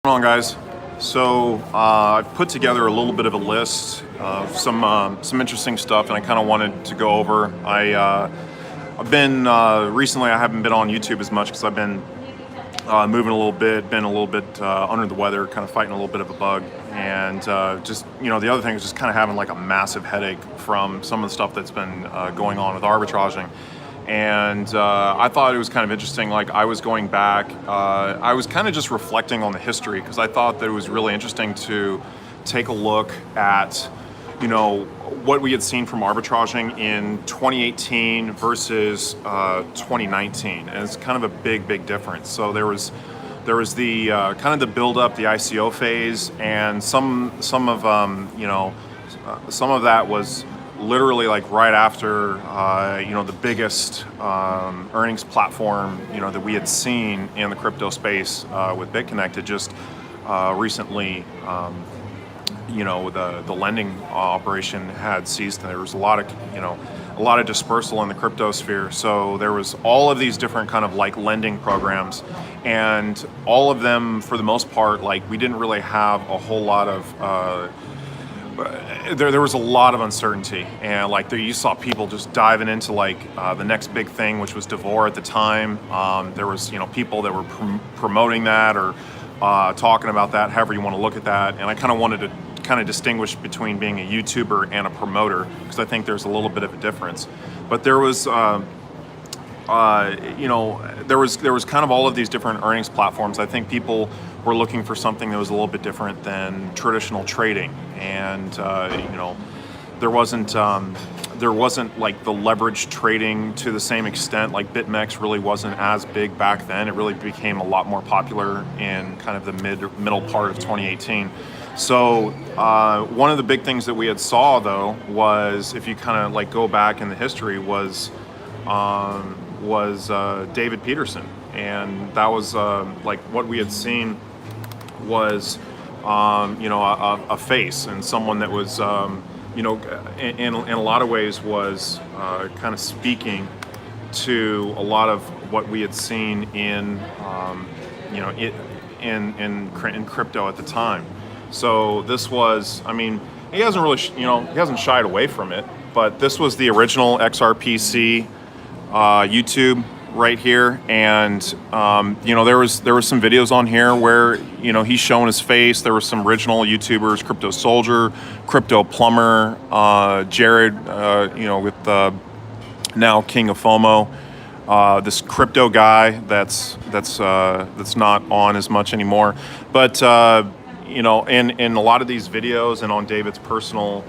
What's going on, guys? So I've put together a little bit of a list of some interesting stuff, and I kind of wanted to go over. I've been recently I haven't been on YouTube as much because I've been moving a little bit, been a little bit under the weather, kind of fighting a little bit of a bug, and just the other thing is just kind of having like a massive headache from some of the stuff that's been going on with arbitraging. And I thought it was kind of interesting. Like, I was going back, I was kind of just reflecting on the history because I thought that it was really interesting to take a look at, what we had seen from arbitraging in 2018 versus 2019, and it's kind of a big difference. So there was the kind of the build up, the ICO phase, and some of that was literally like right after the biggest earnings platform that we had seen in the crypto space with BitConnect just recently the lending operation had ceased, and there was a lot of dispersal in the crypto sphere. So there was all of these different kind of like lending programs, and all of them for the most part, like, we didn't really have a whole lot of there was a lot of uncertainty, and like you saw people just diving into like the next big thing, which was Deveraj at the time. There was people that were promoting that or talking about that, however you want to look at that. And I kind of wanted to kind of distinguish between being a YouTuber and a promoter, because I think there's a little bit of a difference. But there was there was kind of all of these different earnings platforms. I think people were looking for something that was a little bit different than traditional trading, and there wasn't like the leverage trading to the same extent. Like, BitMEX really wasn't as big back then. It really became a lot more popular in kind of the middle part of 2018. So one of the big things that we had saw, though, was, if you kind of like go back in the history, was David Peterson, and that was like what we had seen was a face, and someone that was in a lot of ways was kind of speaking to a lot of what we had seen in in crypto at the time. So this was, I mean, he hasn't really he hasn't shied away from it, but this was the original XRPC YouTube right here, and there was some videos on here where he's showing his face. There were some original YouTubers, Crypto Soldier, Crypto Plumber, Jared, with now King of Fomo, this crypto guy that's not on as much anymore, but in a lot of these videos and on David's personal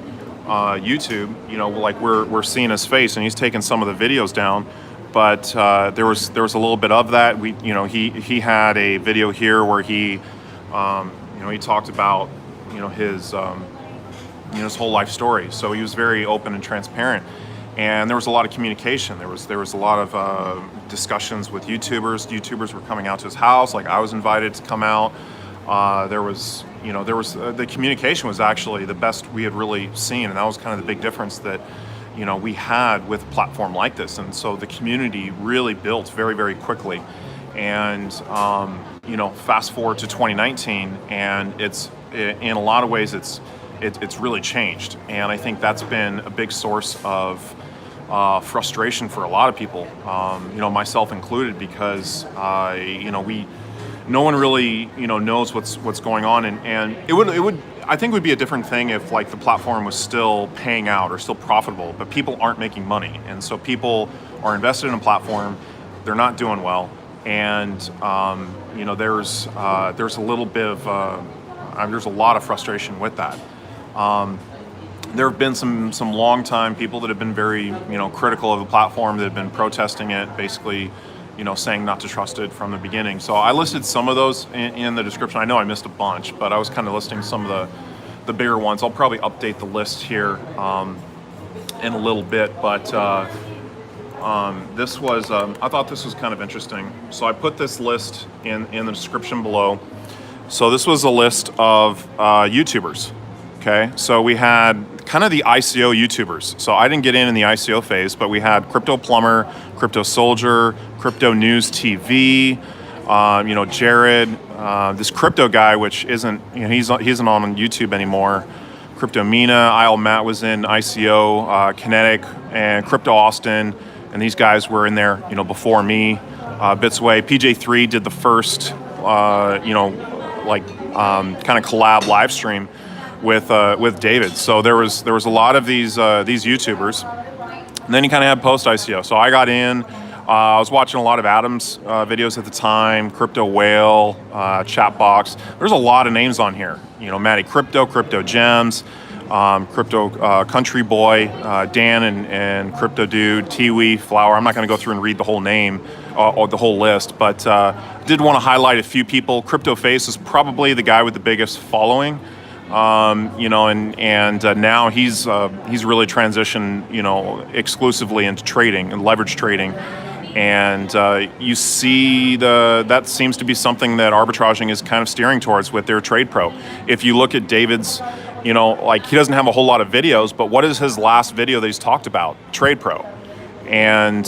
YouTube, like we're seeing his face, and he's taking some of the videos down. But there was a little bit of that. He had a video here where he he talked about his his whole life story. So he was very open and transparent, and there was a lot of communication. There was a lot of discussions with YouTubers. YouTubers were coming out to his house. Like, I was invited to come out. There was the communication was actually the best we had really seen, and that was kind of the big difference that we had with a platform like this. And so the community really built very quickly. And fast forward to 2019, and it's in a lot of ways it's really changed. And I think that's been a big source of frustration for a lot of people, myself included, because no one really knows what's going on, and it would I think it would be a different thing if like the platform was still paying out or still profitable, but people aren't making money, and so people are invested in a platform, they're not doing well, and there's a little bit of there's a lot of frustration with that. There have been some long time people that have been very critical of the platform, that have been protesting it, basically saying not to trust it from the beginning. So I listed some of those in the description. I know I missed a bunch, but I was kind of listing some of the bigger ones. I'll probably update the list here in a little bit, but this was, I thought this was kind of interesting. So I put this list in the description below. So this was a list of YouTubers. Okay, so we had kind of the ICO YouTubers. So I didn't get in the ICO phase, but we had Crypto Plumber, Crypto Soldier, Crypto News TV, You know, Jared, this crypto guy, which isn't, you know, he isn't on YouTube anymore. Crypto Meena, Matt was in ICO, Kinetic, and Crypto Austin, and these guys were in there, you know, before me. Bitsaway, PJ3 did the first, you know, like kind of collab live stream with David. So there was a lot of these YouTubers. And then you kind of had post ICO. So I got in. I was watching a lot of Adam's videos at the time, Crypto Whale, Chatbox. There's a lot of names on here. You know, Matty Crypto Gemz, Crypto Country Boy, Dan and Crypto Dude, TiWi, Flower. I'm not going to go through and read the whole name or the whole list, but did want to highlight a few people. CryptoFace is probably the guy with the biggest following. You know, and now he's really transitioned, you know, exclusively into trading and leverage trading. And you see that seems to be something that arbitraging is kind of steering towards with their Trade Pro. If you look at David's, you know, like he doesn't have a whole lot of videos, but what is his last video that he's talked about? Trade Pro. And,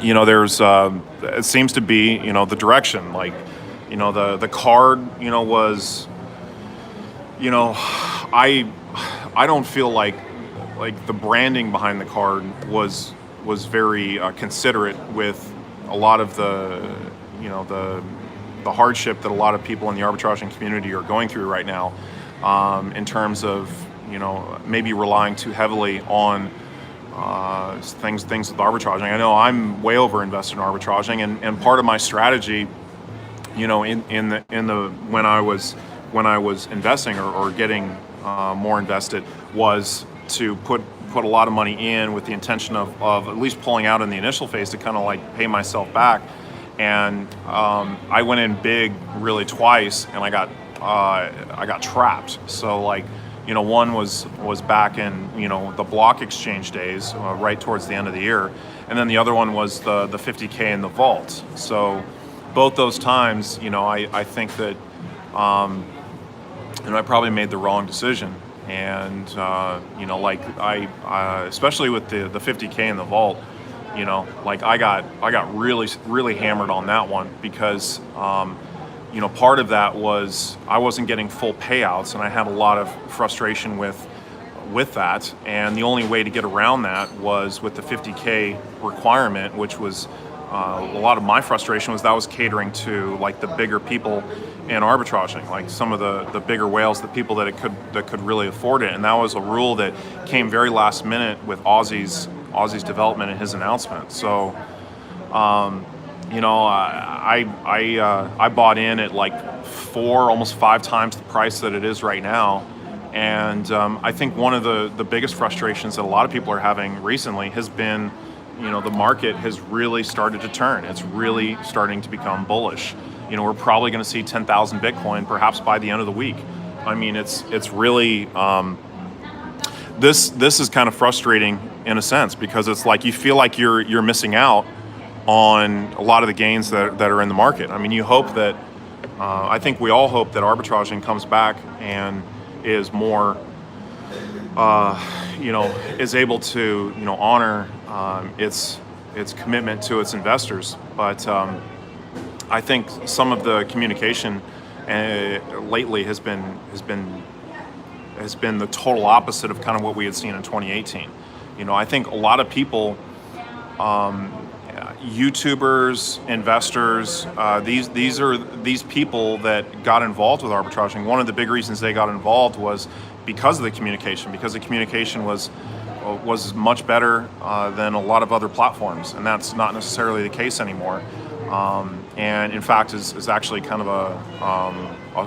you know, there's, it seems to be, you know, the direction, like, you know, the card, you know, was, you know, I don't feel like the branding behind the card was very considerate with a lot of the, you know, the hardship that a lot of people in the arbitraging community are going through right now, in terms of, you know, maybe relying too heavily on things with arbitraging. I know I'm way over invested in arbitraging, and part of my strategy, you know, in the when I was investing or getting more invested, was to put a lot of money in with the intention of at least pulling out in the initial phase to kind of like pay myself back. And I went in big really twice, and I got trapped. So like, you know, one was back in, you know, the block exchange days, right towards the end of the year, and then the other one was the 50K in the vault. So both those times, you know, I think that you know, I probably made the wrong decision. And you know, like I especially with the 50K in the vault, you know, like I got really hammered on that one because you know, part of that was I wasn't getting full payouts, and I had a lot of frustration with that. And the only way to get around that was with the 50K requirement, which was a lot of my frustration was that was catering to like the bigger people in arbitraging, like some of the bigger whales, the people that could really afford it. And that was a rule that came very last minute with Aussie's development and his announcement. So you know, I bought in at like 4, almost 5 times the price that it is right now. And I think one of the biggest frustrations that a lot of people are having recently has been, you know, the market has really started to turn. It's really starting to become bullish. You know, we're probably going to see 10,000 Bitcoin perhaps by the end of the week. I mean, it's really, this is kind of frustrating in a sense, because it's like you feel like you're missing out on a lot of the gains that are in the market. I mean, you hope that, I think we all hope that arbitraging comes back and is more, you know, is able to, you know, honor its commitment to its investors. But I think some of the communication lately has been the total opposite of kind of what we had seen in 2018. You know, I think a lot of people, YouTubers, investors, these people that got involved with arbitraging, one of the big reasons they got involved was because of the communication, because the communication was much better than a lot of other platforms, and that's not necessarily the case anymore. And in fact is actually kind of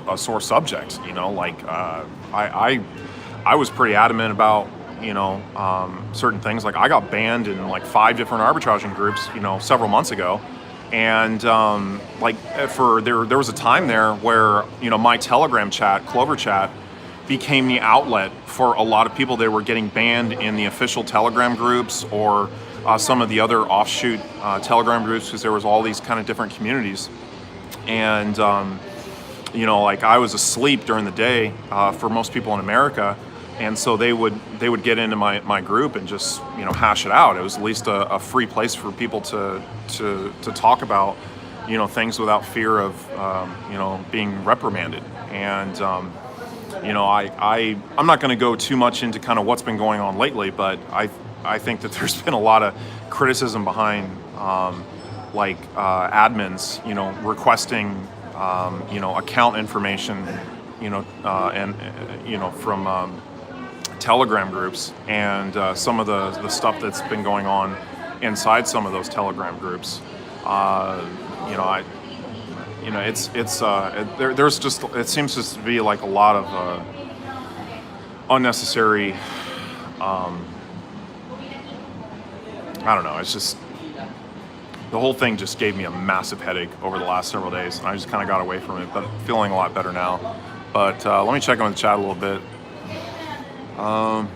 a sore subject. You know, like I was pretty adamant about, you know, certain things. Like I got banned in like 5 different arbitraging groups, you know, several months ago. And like there was a time there where, you know, my Telegram chat, Clover chat, became the outlet for a lot of people that were getting banned in the official Telegram groups or some of the other offshoot Telegram groups, because there was all these kind of different communities. And you know, like I was asleep during the day for most people in America, and so they would get into my group and just, you know, hash it out. It was at least a free place for people to talk about, things without fear of, being reprimanded. And, I'm not going to go too much into kind of what's been going on lately, but I think that there's been a lot of criticism behind, admins, requesting, account information, from Telegram groups, and some of the stuff that's been going on inside some of those Telegram groups. There's just, it seems just to be like a lot of unnecessary. I don't know. It's just, the whole thing just gave me a massive headache over the last several days, and I just kind of got away from it, but feeling a lot better now. But let me check on the chat a little bit. A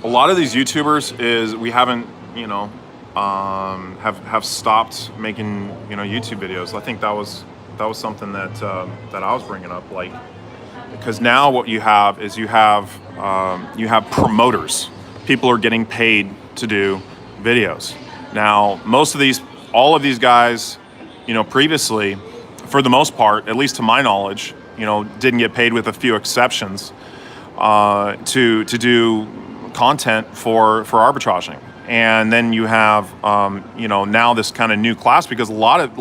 lot of these YouTubers is we haven't, have stopped making, YouTube videos. I think that was something that that I was bringing up, like, because now what you have is you have promoters. People are getting paid to do videos. Now, all of these guys, previously, for the most part, at least to my knowledge, didn't get paid, with a few exceptions, to do content for arbitraging. And then you have, now this kind of new class, because a lot of,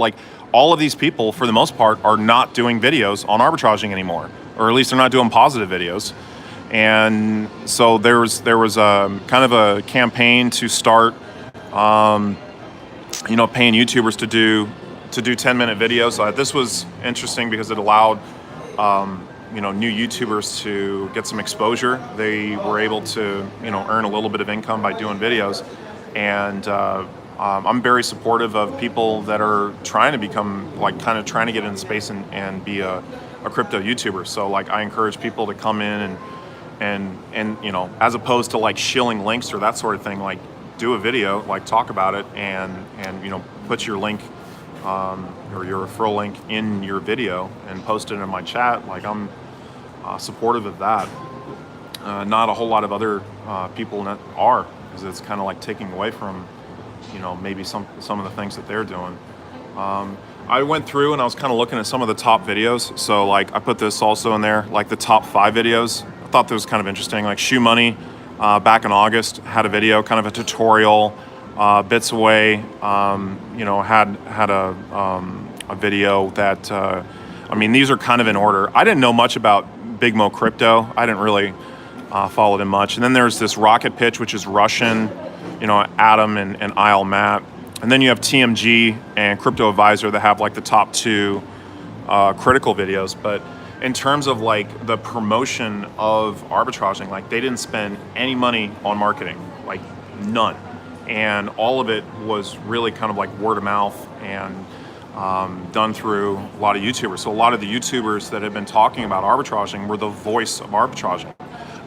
all of these people, for the most part, are not doing videos on arbitraging anymore, or at least they're not doing positive videos. And so there was a kind of a campaign to start, paying YouTubers to do 10-minute videos. This was interesting because it allowed, new YouTubers to get some exposure. They were able to, earn a little bit of income by doing videos. And I'm very supportive of people that are trying to become, trying to get into space and be a crypto YouTuber. So, I encourage people to come in and as opposed to shilling links or that sort of thing, do a video, talk about it, and put your link or your referral link in your video and post it in my chat. I'm supportive of that. Not a whole lot of other people are, because it's kind of taking away from maybe some of the things that they're doing. I went through and I was kind of looking at some of the top videos. So I put this also in there, the top 5 videos. I thought that was kind of interesting. Shoemoney, back in August, had a video, kind of a tutorial. Bitsaway, had a video that, these are kind of in order. I didn't know much about Big Mo Crypto. I didn't really follow him much. And then there's this Rocket Pitch, which is Russian, Adam and Isle Matt. And then you have TMG and Crypto Advisor that have the top 2 critical videos. But in terms of the promotion of arbitraging, they didn't spend any money on marketing, none. And all of it was really kind of word of mouth and done through a lot of YouTubers. So a lot of the YouTubers that have been talking about arbitraging were the voice of arbitraging,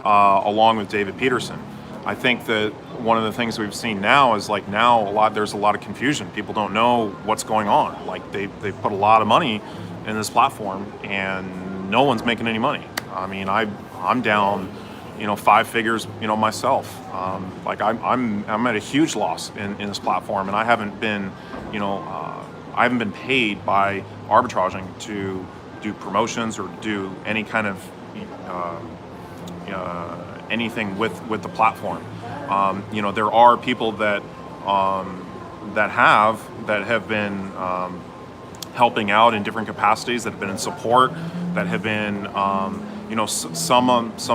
along with David Peterson. I think that one of the things we've seen now is there's a lot of confusion. People don't know what's going on. They put a lot of money in this platform and no one's making any money. I'm down 5 figures, myself. I'm at a huge loss in this platform, and I haven't been paid by arbitraging to do promotions or do any kind of anything with the platform. There are people that have been helping out in different capacities, that have been in support, that have been some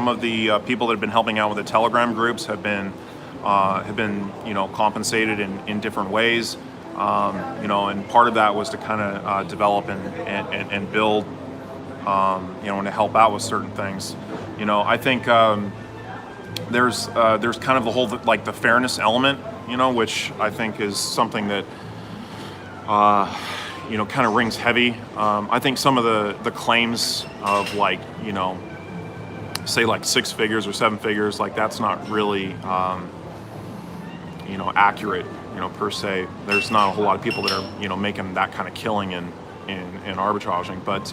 of the people that have been helping out with the Telegram groups have been compensated in different ways. And part of that was to kind of develop and build, and to help out with certain things. I think there's kind of the whole the fairness element, which I think is something that kind of rings heavy. I think some of the claims of say 6 figures or 7 figures, that's not really accurate, per se. There's not a whole lot of people that are making that kind of killing in arbitraging, but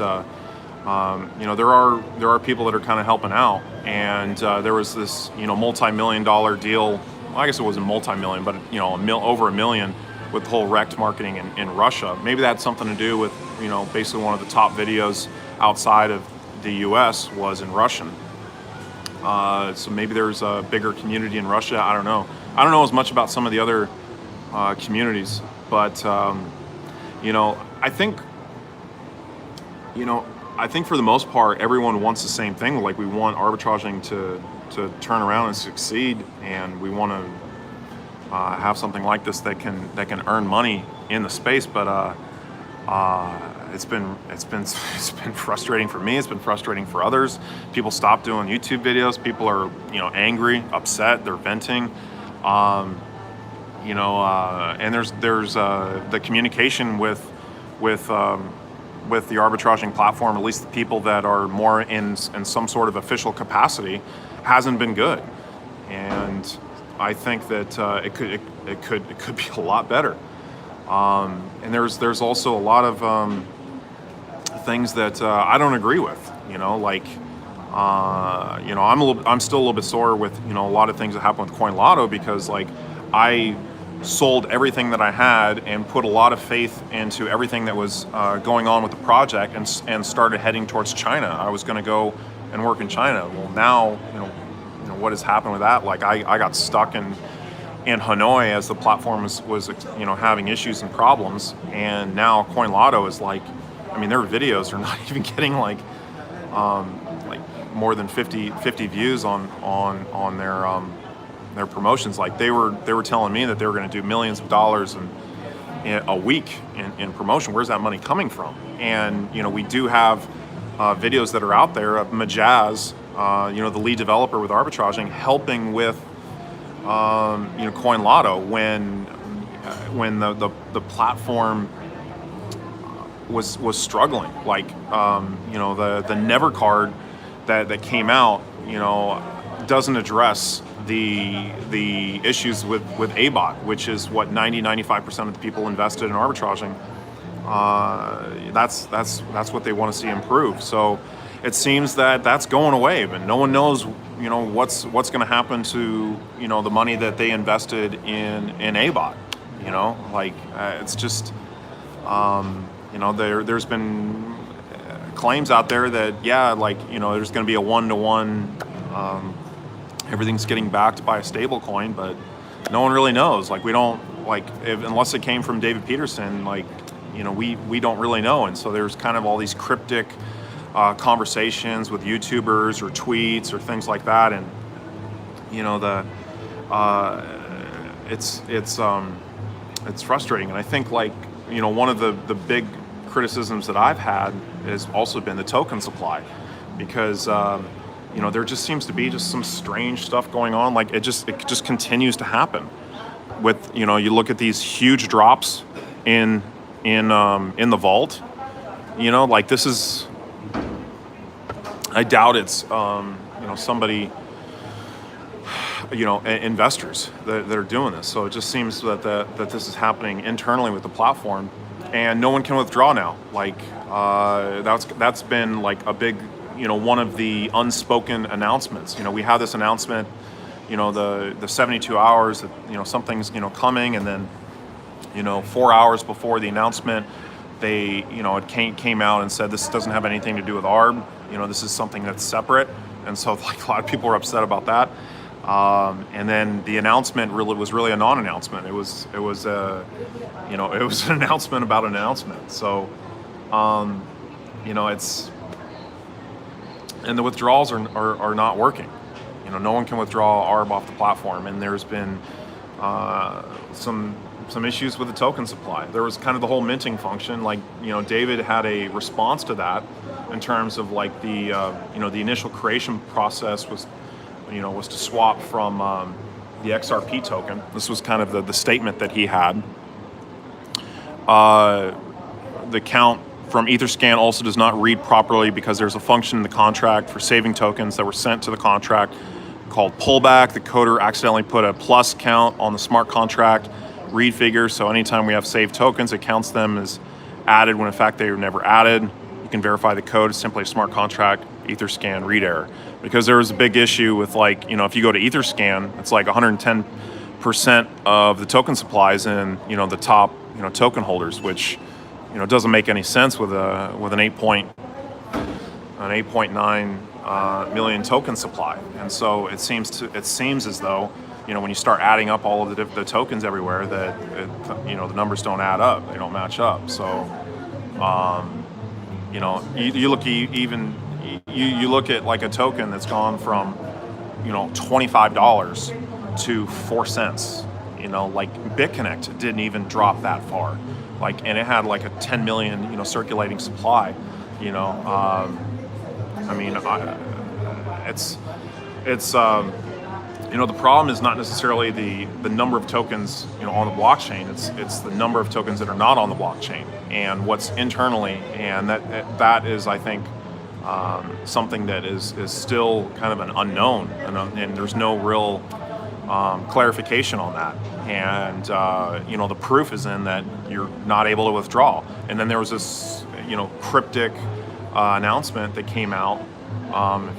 there are people that are kind of helping out. And there was this multi-million-dollar deal. Well, I guess it wasn't multi-million, but over $1 million with the whole wrecked marketing in Russia. Maybe that had something to do with, you know, basically one of the top videos outside of the US was in Russian. So maybe there's a bigger community in Russia. I don't know. I don't know as much about some of the other communities, but you know, I think for the most part, everyone wants the same thing. Like, we want arbitraging to turn around and succeed, and we want to have something like this that can earn money in the space. But it's been frustrating for me. It's been frustrating for others. People stop doing YouTube videos. People are, you know, angry, upset. They're venting. You know, and there's the communication with the arbitraging platform, at least the people that are more in some sort of official capacity, hasn't been good. And I think that it could be a lot better. And there's also a lot of things that I don't agree with. You know, like you know, I'm still a little bit sore with, you know, a lot of things that happen with Coin Lotto, because like I sold everything that I had and put a lot of faith into everything that was going on with the project, and started heading towards China. I was going to go and work in China. Well, now, you know what has happened with that? Like I got stuck in Hanoi as the platform was you know, having issues and problems, and now Coin Lotto is like, I mean, their videos are not even getting like more than 50 views on their promotions. Like they were telling me that they were going to do millions of dollars in a week in promotion. Where's that money coming from? And you know, we do have videos that are out there of Majaz, you know, the lead developer with arbitraging, helping with you know, Coin Lotto when the platform was struggling. Like you know, the Never card that came out, you know, doesn't address the issues with ABOT, which is what 95% of the people invested in arbitraging. That's what they want to see improve. So it seems that that's going away, but no one knows, you know, what's going to happen to, you know, the money that they invested in ABOT. You know, like it's just you know, there's been claims out there that, yeah, like, you know, there's going to be a 1-to-1. Everything's getting backed by a stable coin, but no one really knows. Like, we don't, like, unless it came from David Peterson, like, you know, we don't really know. And so there's kind of all these cryptic conversations with YouTubers or tweets or things like that. And, you know, it's frustrating. And I think, like, you know, one of the big criticisms that I've had has also been the token supply, because you know, there just seems to be just some strange stuff going on. Like it just continues to happen. With, you know, you look at these huge drops in the vault. You know, like this is, I doubt it's you know, somebody, you know, investors that are doing this. So it just seems that this is happening internally with the platform, and no one can withdraw now. Like that's been like a big, you know, one of the unspoken announcements. You know, we have this announcement, you know, the 72 hours that, you know, something's, you know, coming, and then, you know, 4 hours before the announcement, they, you know, it came out and said this doesn't have anything to do with ARB. You know, this is something that's separate. And so, like, a lot of people are upset about that. And then the announcement was really a non-announcement. It was you know, it was an announcement about an announcement. So, you know, it's, and the withdrawals are not working. You know, no one can withdraw ARB off the platform, and there's been some issues with the token supply. There was kind of the whole minting function. Like, you know, David had a response to that in terms of like the you know, the initial creation process was, you know, was to swap from the XRP token. This was kind of the statement that he had. The count from Etherscan also does not read properly because there's a function in the contract for saving tokens that were sent to the contract called pullback. The coder accidentally put a plus count on the smart contract read figure, so anytime we have saved tokens, it counts them as added when in fact they were never added. You can verify the code. It's simply a smart contract Etherscan read error. Because there was a big issue with, like, you know, if you go to Etherscan, it's like 110% 80% of the token supplies in, you know, the top, you know, token holders, which, you know, doesn't make any sense with an 8.9 million token supply. And so it seems as though, you know, when you start adding up all of the tokens everywhere, that you know, the numbers don't add up, they don't match up. So you know, you look at like a token that's gone from, you know, $25 to 4 cents. You know, like BitConnect didn't even drop that far, like, and it had like a 10 million, you know, circulating supply. You know, I mean, it's you know, the problem is not necessarily the number of tokens, you know, on the blockchain. It's the number of tokens that are not on the blockchain and what's internally, and that is, I think, something that is still kind of an unknown, and there's no real clarification on that. And you know, the proof is in that you're not able to withdraw. And then there was this, you know, cryptic announcement that came out.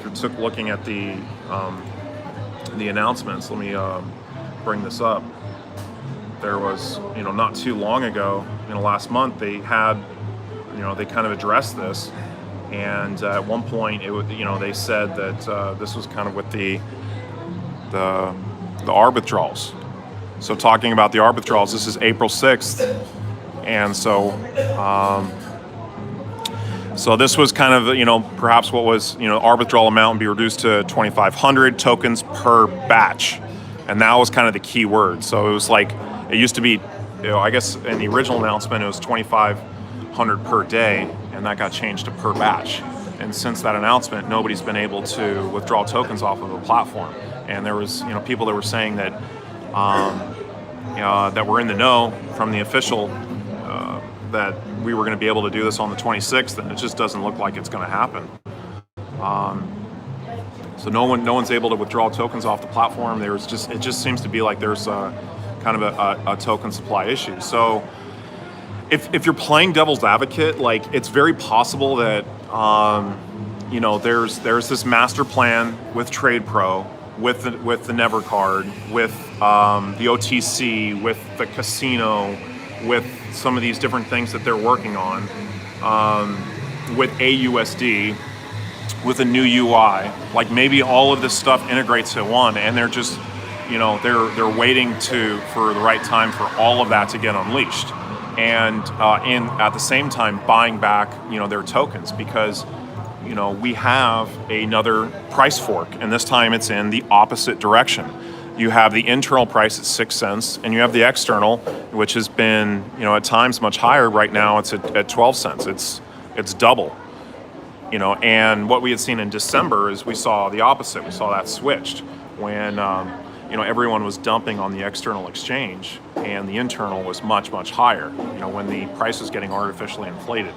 If you're looking at the announcements, let me bring this up. There was, you know, not too long ago, you know, last month, they had, you know, they kind of addressed this, and at one point it would, you know, they said that this was kind of with the arbitrals. So talking about the arbitrals, this is April 6th, and so so this was kind of, you know, perhaps what was, you know, arbitral amount would be reduced to 2,500 tokens per batch. And that was kind of the key word. So it was like, it used to be, you know, I guess in the original announcement, it was 2,500 per day, and that got changed to per batch. And since that announcement, nobody's been able to withdraw tokens off of the platform. And there was, you know, people that were saying that, that were in the know from the official, that we were going to be able to do this on the 26th, and it just doesn't look like it's going to happen. So no one's able to withdraw tokens off the platform. It just seems to be like there's kind of a token supply issue. So if you're playing devil's advocate, like, it's very possible that you know, there's this master plan with TradePro, with the Never card, with the OTC, with the casino, with some of these different things that they're working on, with AUSD, with a new UI. Like, maybe all of this stuff integrates at one, and they're just, you know, they're waiting for the right time for all of that to get unleashed, and at the same time buying back, you know, their tokens, because, you know, we have another price fork, and this time it's in the opposite direction. You have the internal price at 6 cents, and you have the external, which has been, you know, at times much higher. Right now it's at 12 cents. It's double, you know. And what we had seen in December is we saw the opposite. We saw that switched when, you know, everyone was dumping on the external exchange, and the internal was much, much higher, you know, when the price was getting artificially inflated.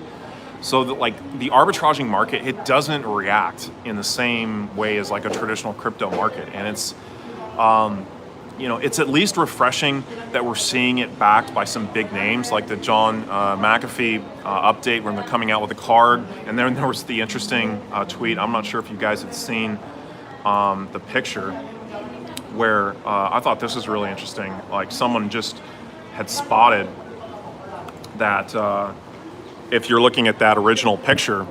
So the arbitraging market, it doesn't react in the same way as like a traditional crypto market. And it's, you know, it's at least refreshing that we're seeing it backed by some big names, like the John McAfee update when they're coming out with a card. And then there was the interesting tweet. I'm not sure if you guys had seen the picture, where I thought this was really interesting. Like, someone just had spotted that if you're looking at that original picture,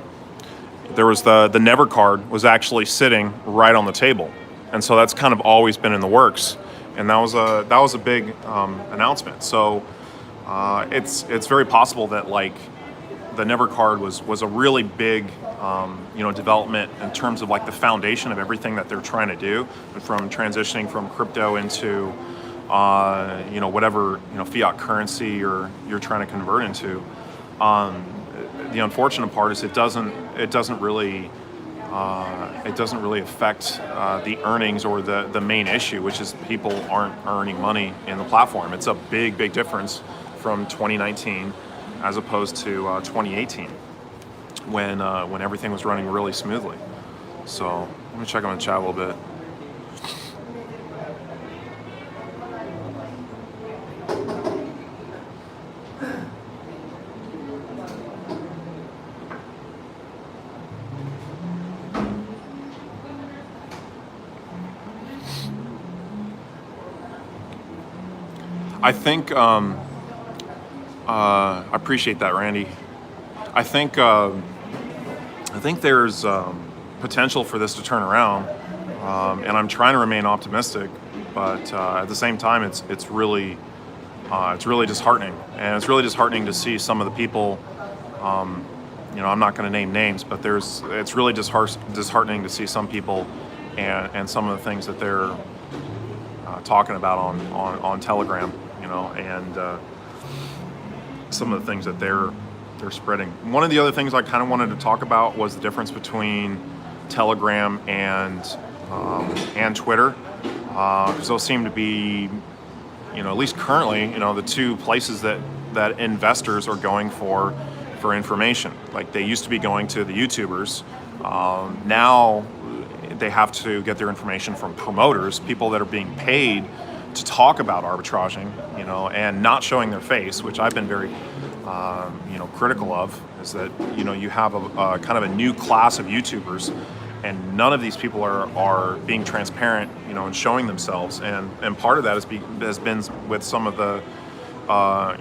there was the Never card was actually sitting right on the table. And so that's kind of always been in the works, and that was a big announcement. So it's very possible that, like, the Never card was a really big you know, development in terms of like the foundation of everything that they're trying to do, from transitioning from crypto into you know, whatever, you know, fiat currency you're trying to convert into. The unfortunate part is it doesn't really affect the earnings or the main issue, which is people aren't earning money in the platform. It's a big difference from 2019 as opposed to 2018, when everything was running really smoothly. So let me check on the chat a little bit. I think I appreciate that, Randy. I think there's potential for this to turn around, and I'm trying to remain optimistic. But at the same time, it's really disheartening, and it's really disheartening to see some of the people. You know, I'm not going to name names, but it's really disheartening to see some people and some of the things that they're talking about on Telegram. You know, and some of the things that they're spreading. One of the other things I kind of wanted to talk about was the difference between Telegram and Twitter, because those seem to be, you know, at least currently, you know, the two places that investors are going for information. Like they used to be going to the YouTubers. Now they have to get their information from promoters, people that are being paid to talk about arbitraging, you know, and not showing their face, which I've been very, you know, critical of. Is that, you know, you have a kind of a new class of YouTubers, and none of these people are being transparent, you know, and showing themselves. And part of that has been with some of the,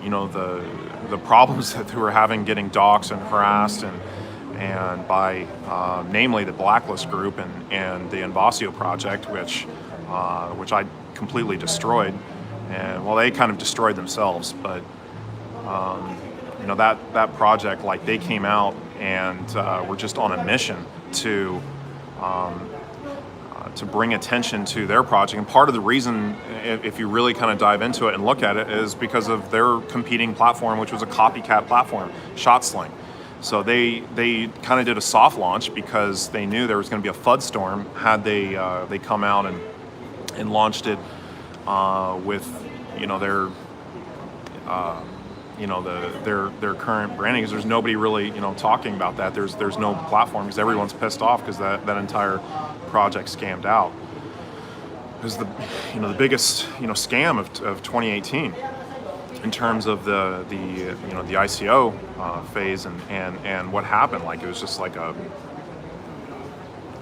you know, the problems that they were having getting doxxed and harassed and by namely the Blacklist group and the Invasio project, which I completely destroyed. And well, they kind of destroyed themselves, but you know, that project, like they came out and were just on a mission to bring attention to their project. And part of the reason, if you really kind of dive into it and look at it, is because of their competing platform, which was a copycat platform, ShotSling. So they kind of did a soft launch because they knew there was going to be a FUD storm had they come out and launched it with, you know, their you know, their current branding, because there's nobody really, you know, talking about that. There's no platform because everyone's pissed off because that entire project scammed out. It was the, you know, the biggest, you know, scam of 2018 in terms of the you know, the ICO phase and what happened. Like it was just like a,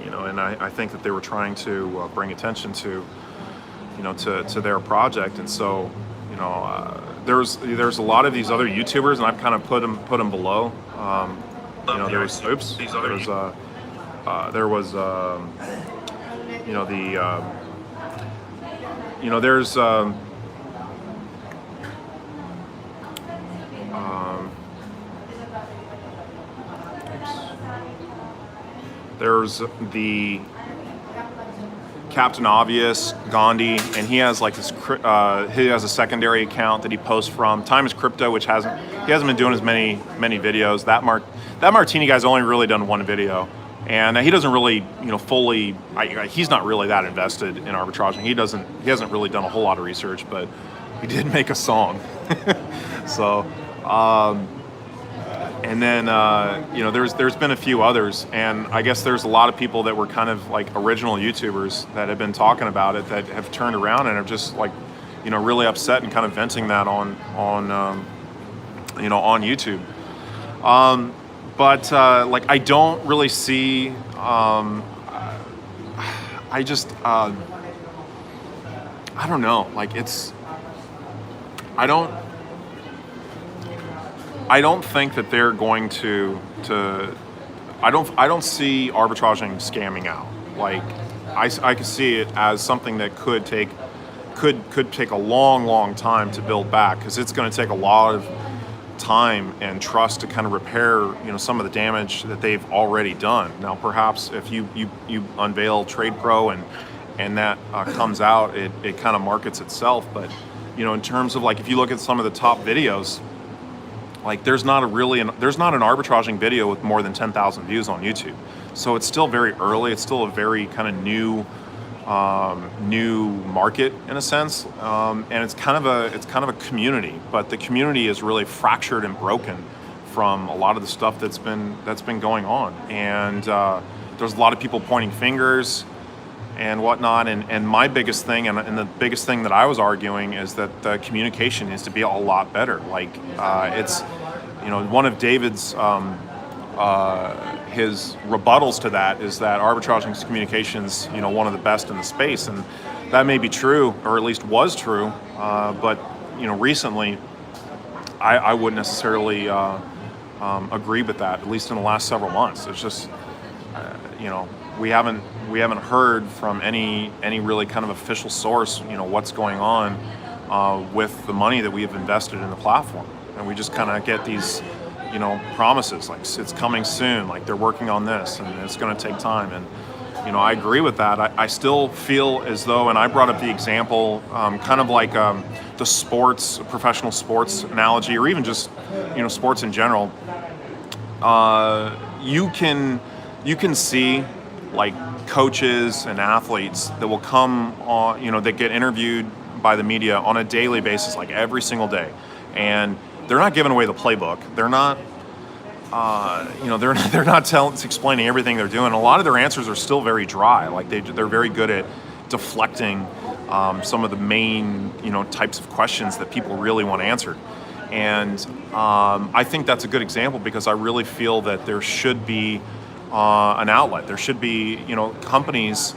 you know, and I think that they were trying to bring attention to, you know, to their project. And so, you know, there's a lot of these other YouTubers, and I've kind of put them below. You know, there was you know, you know, there's there's the Captain Obvious, Gandhi, and he has like this. He has a secondary account that he posts from. Time is Crypto, which he hasn't been doing as many videos. That Martini guy's only really done one video, and he doesn't really, you know, fully. He's not really that invested in arbitraging. He hasn't really done a whole lot of research, but he did make a song. So, and then you know, there's been a few others, and I guess there's a lot of people that were kind of like original YouTubers that have been talking about it that have turned around and are just like, you know, really upset and kind of venting that on you know, on YouTube. But like I don't really see. I just I don't know. Like it's. I don't think that they're going to I don't see arbitraging scamming out. Like I could see it as something that could take a long time to build back, because it's going to take a lot of time and trust to kind of repair, you know, some of the damage that they've already done. Now perhaps if you unveil Trade Pro and that comes out, it kind of markets itself. But you know, in terms of like, if you look at some of the top videos, like there's not an arbitraging video with more than 10,000 views on YouTube. So it's still very early. It's still a very kind of new market in a sense, and it's kind of a community. But the community is really fractured and broken from a lot of the stuff that's been going on. And there's a lot of people pointing fingers and whatnot. And my biggest thing, and the biggest thing that I was arguing, is that the communication needs to be a lot better. Like it's, you know, one of David's his rebuttals to that is that arbitraging communications, you know, one of the best in the space, and that may be true, or at least was true. But recently, I wouldn't necessarily agree with that. At least in the last several months, it's just we haven't heard from any really kind of official source, what's going on with the money that we have invested in the platform, and we just kind of get these promises like it's coming soon, like they're working on this and it's going to take time. And I agree with that. I still feel as though, and I brought up the example, kind of like the professional sports analogy, or even just sports in general. You can see like coaches and athletes that will come on, that get interviewed by the media on a daily basis, like every single day, and they're not giving away the playbook. They're not, they're not explaining everything they're doing. A lot of their answers are still very dry. Like they're very good at deflecting some of the main, types of questions that people really want answered. And I think that's a good example, because I really feel that there should be an outlet. There should be, companies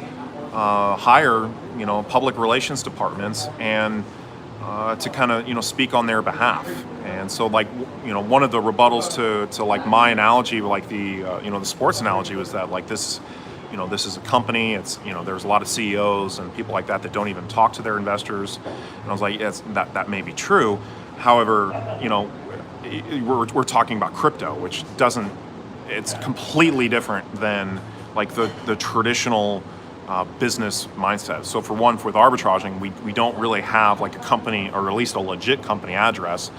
hire, public relations departments and to kind of, speak on their behalf. And so, like, one of the rebuttals to like my analogy, like the, the sports analogy, was that like this is a company. It's, there's a lot of CEOs and people like that don't even talk to their investors. And I was like, yes, that may be true. However, we're talking about crypto, which it's completely different than like the traditional business mindset. So for one, with arbitraging, we don't really have like a company, or at least a legit company address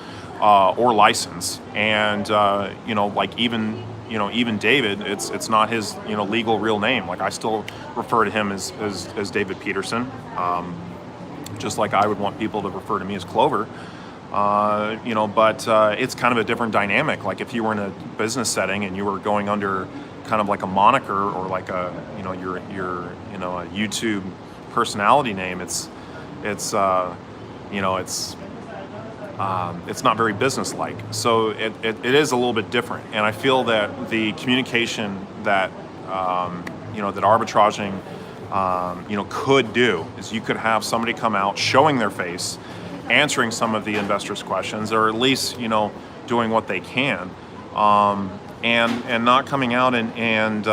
or license. And like even David, it's not his legal real name. Like I still refer to him as David Peterson, just like I would want people to refer to me as Clover. But it's kind of a different dynamic. Like if you were in a business setting and you were going under kind of like a moniker, or like a your a YouTube personality name, it's not very business-like. So it is a little bit different. And I feel that the communication that that arbitraging could do is you could have somebody come out showing their face, answering some of the investors' questions, or at least doing what they can, and not coming out and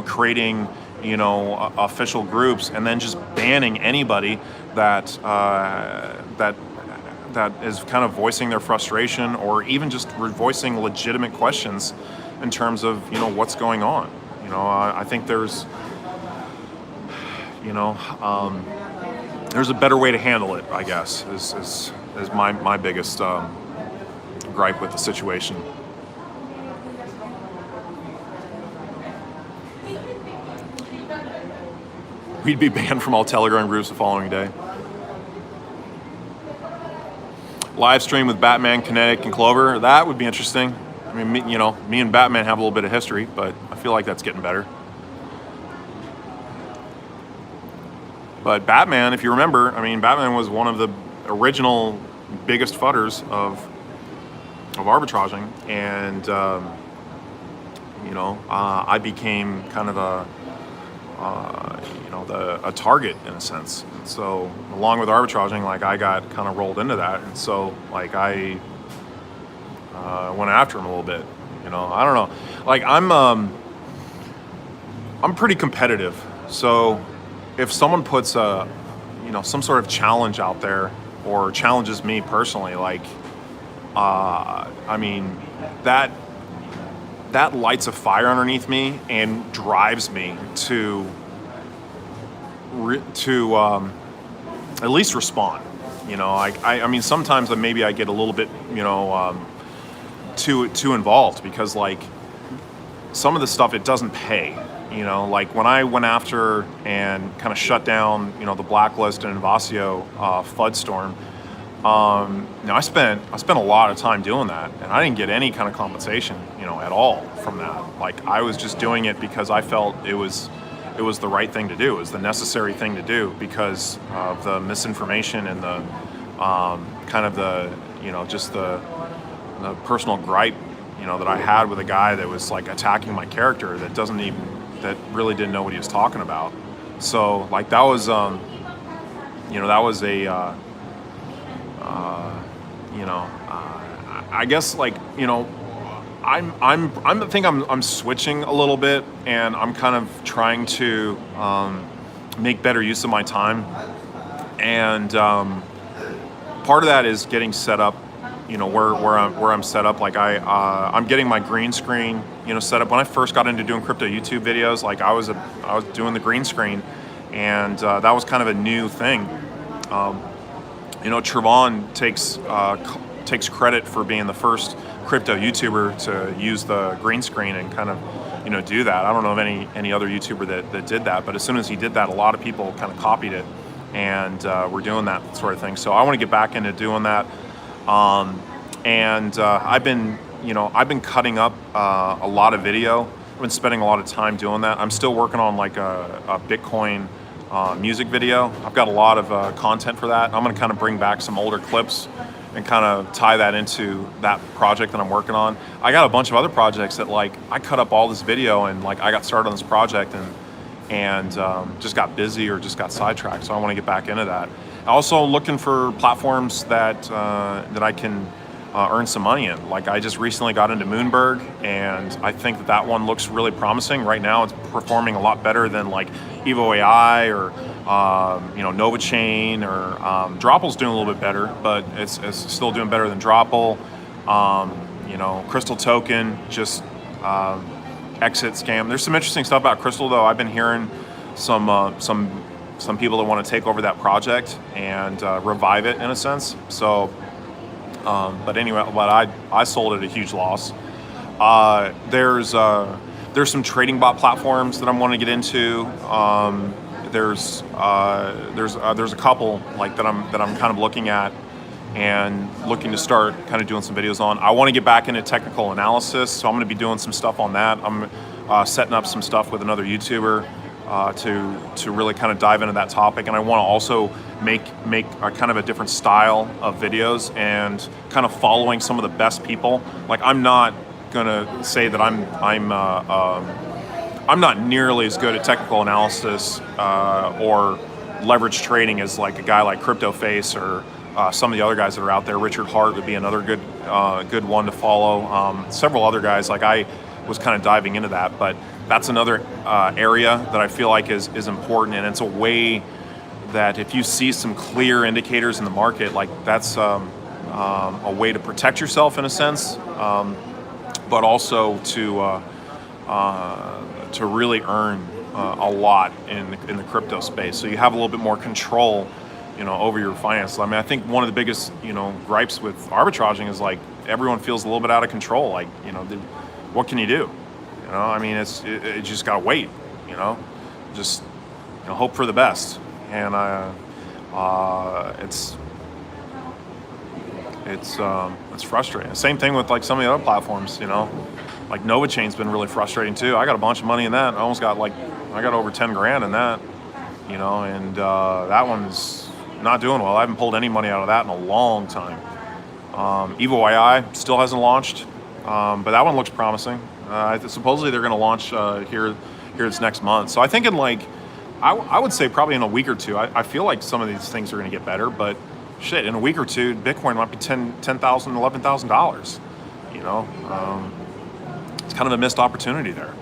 creating official groups and then just banning anybody that is kind of voicing their frustration, or even just voicing legitimate questions in terms of what's going on. I think there's a better way to handle it, I guess, is my biggest gripe with the situation. We'd be banned from all Telegram groups the following day. Live stream with Batman, Kinetic, and Clover. That would be interesting. I mean, me and Batman have a little bit of history, but I feel like that's getting better. But Batman, if you remember, Batman was one of the original biggest fudders of arbitraging, and I became kind of a target in a sense. So along with arbitraging, like I got kind of rolled into that, and so like I went after him a little bit. I don't know. Like I'm pretty competitive, so if someone puts some sort of challenge out there, or challenges me personally, like that lights a fire underneath me and drives me to at least respond. Sometimes maybe I get a little bit too involved, because like some of the stuff, it doesn't pay. Like when I went after and kind of shut down the Blacklist and Invasio FUD storm, I spent a lot of time doing that, and I didn't get any kind of compensation at all from that. Like I was just doing it because I felt it was the right thing to do. It was the necessary thing to do because of the misinformation and the kind of the just the personal gripe that I had with a guy that was like attacking my character that really didn't know what he was talking about. So like that was that was I guess like, I think I'm switching a little bit, and I'm kind of trying to make better use of my time. And part of that is getting set up, where I'm set up. Like I'm getting my green screen, set up. When I first got into doing crypto YouTube videos, like I was doing the green screen, and that was kind of a new thing. Trevon takes credit for being the first crypto YouTuber to use the green screen and kind of, do that. I don't know of any other YouTuber that did that, but as soon as he did that, a lot of people kind of copied it, and we're doing that sort of thing. So I want to get back into doing that. I've been cutting up a lot of video. I've been spending a lot of time doing that. I'm still working on like a Bitcoin music video. I've got a lot of content for that. I'm going to kind of bring back some older clips and kind of tie that into that project that I'm working on. I got a bunch of other projects that like I cut up all this video, and like I got started on this project and just got busy or just got sidetracked. So I want to get back into that. Also looking for platforms that I can earn some money in. Like I just recently got into Moonberg, and I think that one looks really promising. Right now it's performing a lot better than like Evo AI or NovaChain or Dropple's doing a little bit better, but it's still doing better than Dropple. Crystal Token just exit scam. There's some interesting stuff about Crystal though. I've been hearing some people that want to take over that project and revive it in a sense. So, but anyway, I sold at a huge loss. There's some trading bot platforms that I'm wanting to get into. There's a couple like that I'm kind of looking at and looking to start kind of doing some videos on. I want to get back into technical analysis, so I'm going to be doing some stuff on that. I'm setting up some stuff with another YouTuber to really kind of dive into that topic, and I want to also make a kind of a different style of videos and kind of following some of the best people. Like I'm not gonna say that I'm not nearly as good at technical analysis or leverage trading as like a guy like CryptoFace or some of the other guys that are out there. Richard Hart would be another good one to follow. Several other guys, like I was kind of diving into that, but that's another area that I feel like is important, and it's a way that if you see some clear indicators in the market, like that's a way to protect yourself in a sense, but also to really earn a lot in the crypto space. So you have a little bit more control, over your finances. I mean, I think one of the biggest, gripes with arbitraging is like everyone feels a little bit out of control. Like, what can you do? I mean, you just gotta wait. Just hope for the best. And it's frustrating. Same thing with like some of the other platforms. Like NovaChain's been really frustrating too. I got a bunch of money in that. I got over 10 grand in that. And that one's not doing well. I haven't pulled any money out of that in a long time. Evo AI still hasn't launched, but that one looks promising. Supposedly they're going to launch here this next month. So I think in like, I would say probably in a week or two. I feel like some of these things are going to get better, but shit, in a week or two, Bitcoin might be $10,000, $11,000. It's kind of a missed opportunity there.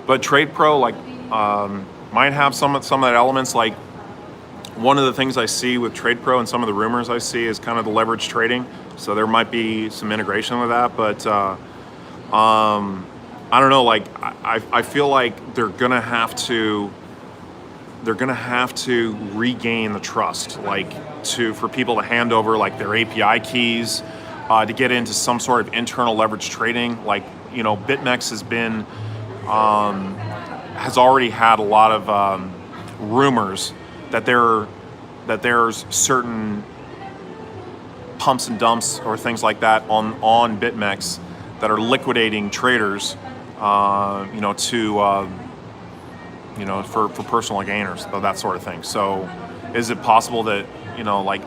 But Trade Pro, like, might have some of that elements. Like, one of the things I see with Trade Pro and some of the rumors I see is kind of the leverage trading. So there might be some integration with that, but I don't know. Like, I feel like they're gonna have to regain the trust, like for people to hand over like their API keys to get into some sort of internal leverage trading. Like, BitMEX has already had a lot of rumors that there's certain pumps and dumps or things like that on BitMEX that are liquidating traders, for personal gain or that sort of thing. So is it possible that, you know, like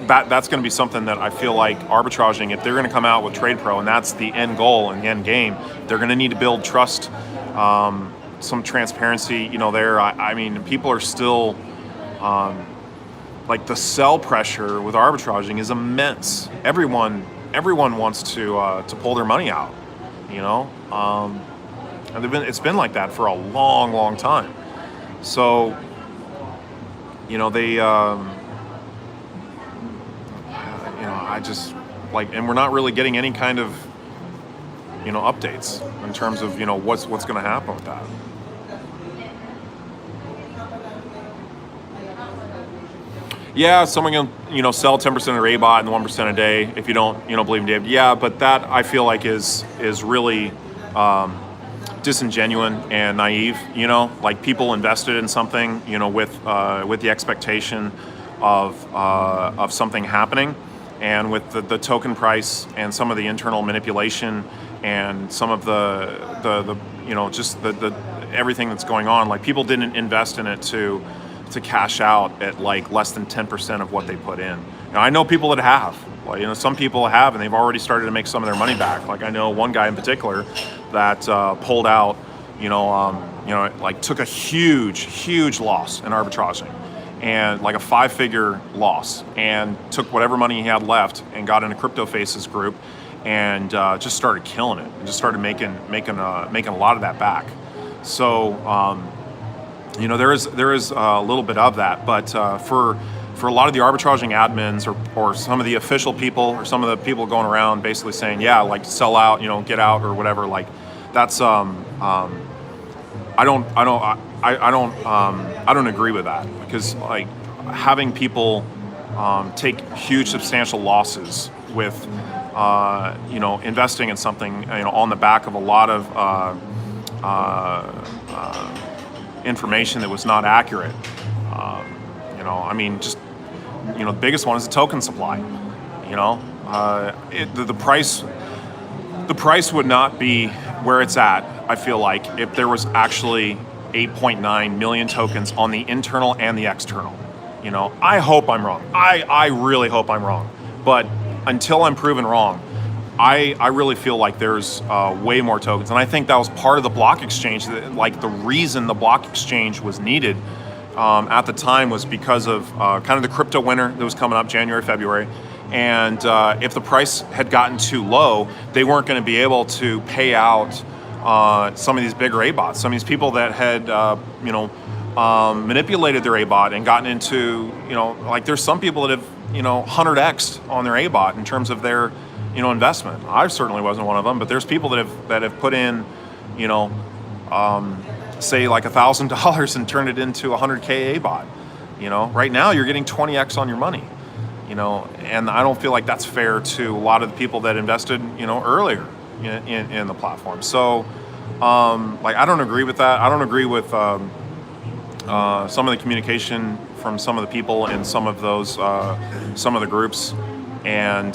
that's going to be something that I feel like arbitraging, if they're going to come out with Trade Pro and that's the end goal and the end game, they're going to need to build trust, some transparency, you know, there. I mean, people are still, like the sell pressure with arbitraging is immense. Everyone wants to pull their money out, you know, and it's been like that for a long time. So, you know, they, you know, I just like, and we're not really getting any kind of, you know, updates in terms of, you know, what's going to happen with that. Yeah, someone can, you know, sell 10% of their ABOT and 1% a day if you don't, you know, believe in David. Yeah, but that I feel like is really disingenuous and naive. You know, like people invested in something, you know, with the expectation of something happening, and with the token price and some of the internal manipulation and some of the you know, just the everything that's going on. Like people didn't invest in it to cash out at like less than 10% of what they put in. Now, I know people that have. Well, you know, some people have, and they've already started to make some of their money back. Like I know one guy in particular that pulled out, you know, like took a huge loss in arbitraging, and like a 5-figure loss, and took whatever money he had left and got into CryptoFace's group, and just started killing it, and just started making a lot of that back. So. You know, there is a little bit of that, but for a lot of the arbitraging admins or some of the official people or some of the people going around basically saying, yeah, like sell out, you know, get out or whatever, like that's I don't agree with that, because like having people take huge substantial losses with you know, investing in something, you know, on the back of a lot of information that was not accurate. You know, I mean, just, you know, the biggest one is the token supply. You know, the price would not be where it's at, I feel like, if there was actually 8.9 million tokens on the internal and the external. You know, I hope I'm wrong. I really hope I'm wrong. But until I'm proven wrong, I really feel like there's way more tokens. And I think that was part of the block exchange. Like the reason the block exchange was needed at the time was because of kind of the crypto winter that was coming up January, February. And if the price had gotten too low, they weren't going to be able to pay out some of these bigger ABOTs. Some of these people that had, you know, manipulated their ABOT and gotten into, you know, like there's some people that have, you know, 100x'd on their ABOT in terms of their, you know, investment. I certainly wasn't one of them, but there's people that have put in, you know, say like $1,000 and turned it into 100K ABOT. You know, right now you're getting 20x on your money. You know, and I don't feel like that's fair to a lot of the people that invested, you know, earlier in the platform. So, like I don't agree with that. I don't agree with some of the communication from some of the people in some of those some of the groups. And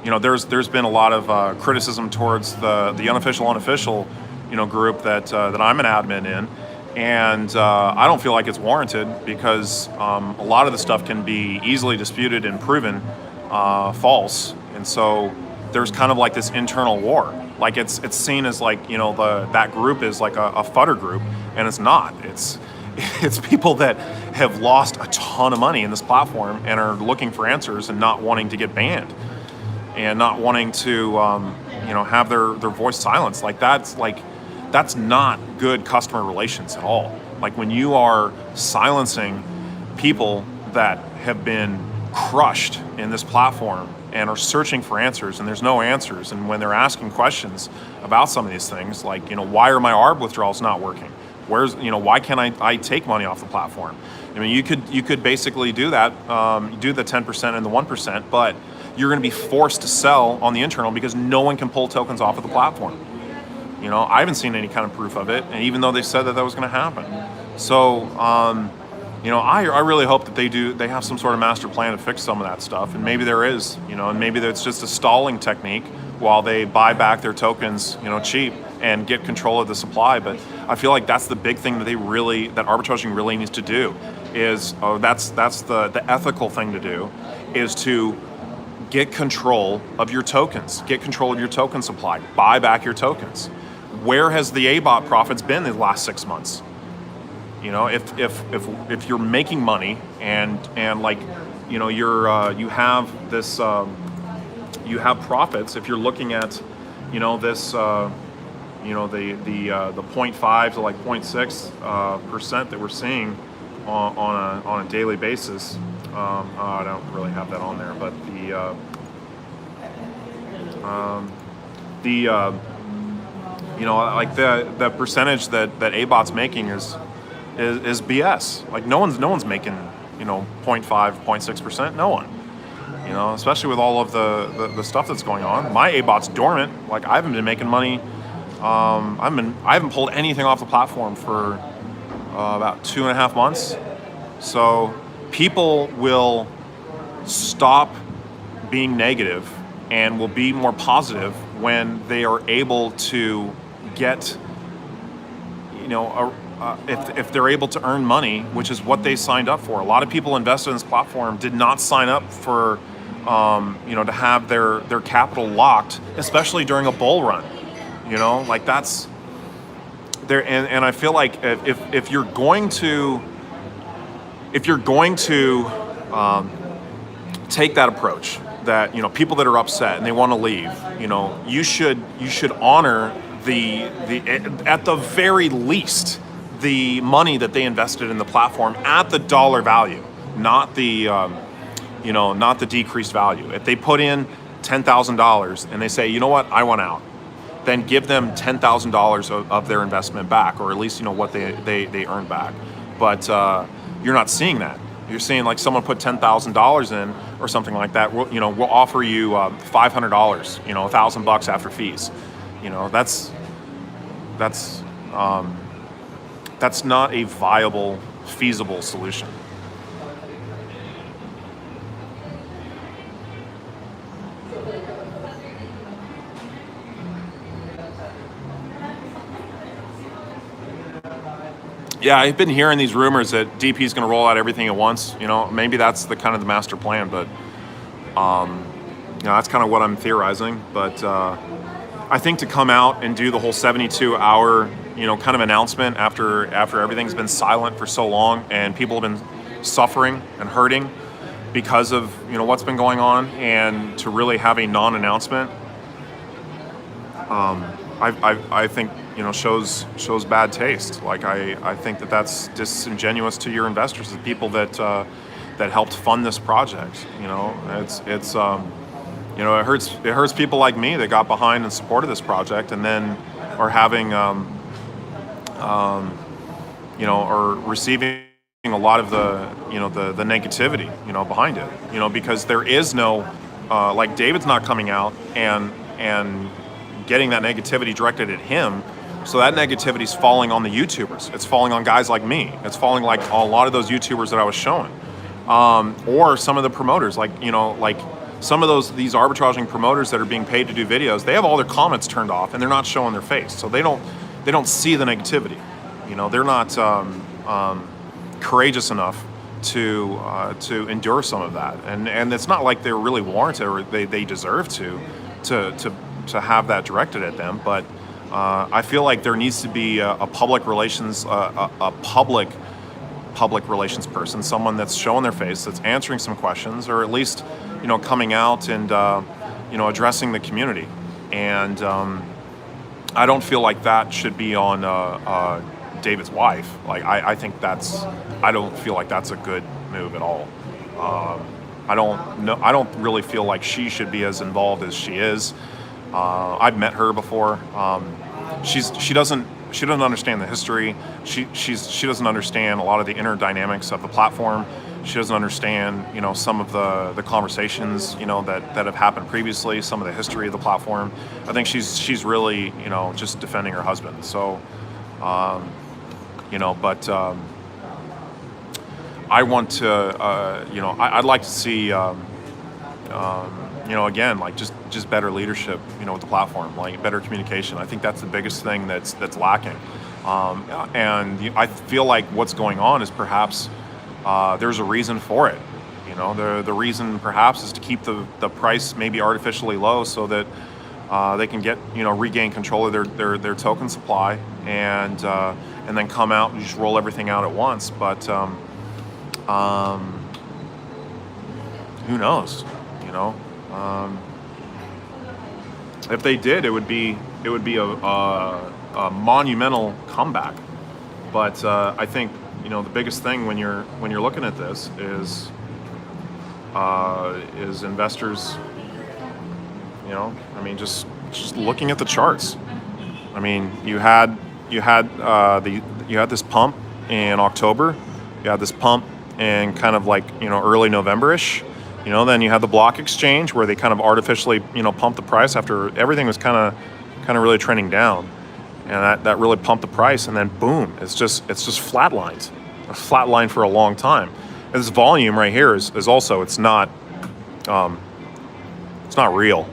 you know, there's been a lot of criticism towards the unofficial, you know, group that I'm an admin in, and I don't feel like it's warranted, because a lot of the stuff can be easily disputed and proven false, and so there's kind of like this internal war. Like it's seen as like, you know, that group is like a fudder group, and it's not. It's people that have lost a ton of money in this platform and are looking for answers and not wanting to get banned and not wanting to, you know, have their voice silenced. Like that's not good customer relations at all. Like when you are silencing people that have been crushed in this platform and are searching for answers, and there's no answers, and when they're asking questions about some of these things, like, you know, why are my ARB withdrawals not working? Where's, you know, why can't I take money off the platform? I mean, you could basically do that, do the 10% and the 1%, but you're going to be forced to sell on the internal because no one can pull tokens off of the platform. You know, I haven't seen any kind of proof of it, and even though they said that was going to happen. So, you know, I really hope that they have some sort of master plan to fix some of that stuff, and maybe there is, you know, and maybe it's just a stalling technique while they buy back their tokens, you know, cheap, and get control of the supply. But I feel like that's the big thing that that arbitraging really needs to do is, that's the ethical thing to do, is to get control of your tokens, get control of your token supply, buy back your tokens. Where has the ABOT profits been the last 6 months? You know, if you're making money and like, you know, you have this, you have profits. If you're looking at, you know, this, you know, the 0.5 to like 0.6% that we're seeing on a daily basis. I don't really have that on there, but you know, like the percentage that ABOT's making is BS. Like no one's making, you know, 0.5, 0.6%. No one. You know, especially with all of the stuff that's going on. My ABOT's dormant. Like I haven't been making money. I haven't pulled anything off the platform for about 2.5 months. So people will stop being negative and will be more positive when they are able to get, you know, if they're able to earn money, which is what they signed up for. A lot of people invested in this platform did not sign up for, you know, to have their capital locked, especially during a bull run. You know, like that's there, and I feel like if you're going to take that approach, that, you know, people that are upset and they want to leave, you know, you should honor the at the very least the money that they invested in the platform at the dollar value, not the you know, not the decreased value. If they put in $10,000 and they say, you know what, I want out, then give them $10,000 of their investment back, or at least, you know, what they earn back. But you're not seeing that. You're seeing like someone put $10,000 in or something like that. We'll offer you $500, you know, $1,000 after fees. You know, that's not a viable, feasible solution. Yeah, I've been hearing these rumors that DP is going to roll out everything at once. You know, maybe that's the kind of the master plan, but you know, that's kind of what I'm theorizing. But I think to come out and do the whole 72-hour, you know, kind of announcement after everything's been silent for so long and people have been suffering and hurting because of, you know, what's been going on, and to really have a non-announcement, I think, you know, shows bad taste. Like I think that's disingenuous to your investors, the people that helped fund this project. You know, it's you know, it hurts people like me that got behind and supported this project, and then are having you know, or receiving a lot of the, you know, the negativity, you know, behind it. You know, because there is no like David's not coming out and getting that negativity directed at him. So that negativity is falling on the YouTubers. It's falling on guys like me. It's falling like a lot of those YouTubers that I was showing, or some of the promoters, like, you know, like some of these arbitraging promoters that are being paid to do videos. They have all their comments turned off and they're not showing their face, so they don't see the negativity. You know, they're not courageous enough to endure some of that, and it's not like they're really warranted or they deserve to have that directed at them, but. I feel like there needs to be a public relations, a public relations person, someone that's showing their face, that's answering some questions, or at least, you know, coming out and you know, addressing the community. And I don't feel like that should be on David's wife. Like I don't feel like that's a good move at all. I don't really feel like she should be as involved as she is. I've met her before. She doesn't understand the history. She doesn't understand a lot of the inner dynamics of the platform. She doesn't understand, you know, some of the conversations, you know, that have happened previously, some of the history of the platform. I think she's really, you know, just defending her husband. So, you know, but I want to, you know, I'd like to see, you again, like just better leadership, with the platform, like better communication. I think that's the biggest thing that's lacking. And I feel like what's going on is perhaps there's a reason for it. The reason perhaps is to keep the price maybe artificially low so that they can get regain control of their token supply and then come out and just roll everything out at once. But who knows? If they did, it would be a monumental comeback. But I think the biggest thing when you're looking at this is investors. Just looking at the charts. You had this pump in October. You had this pump in kind of like early November-ish. Then you had the block exchange where they kind of artificially pumped the price after everything was kind of really trending down, and that really pumped the price, and then boom, it's just flatlined. It's flatlined for a long time. And this volume right here is also it's not real.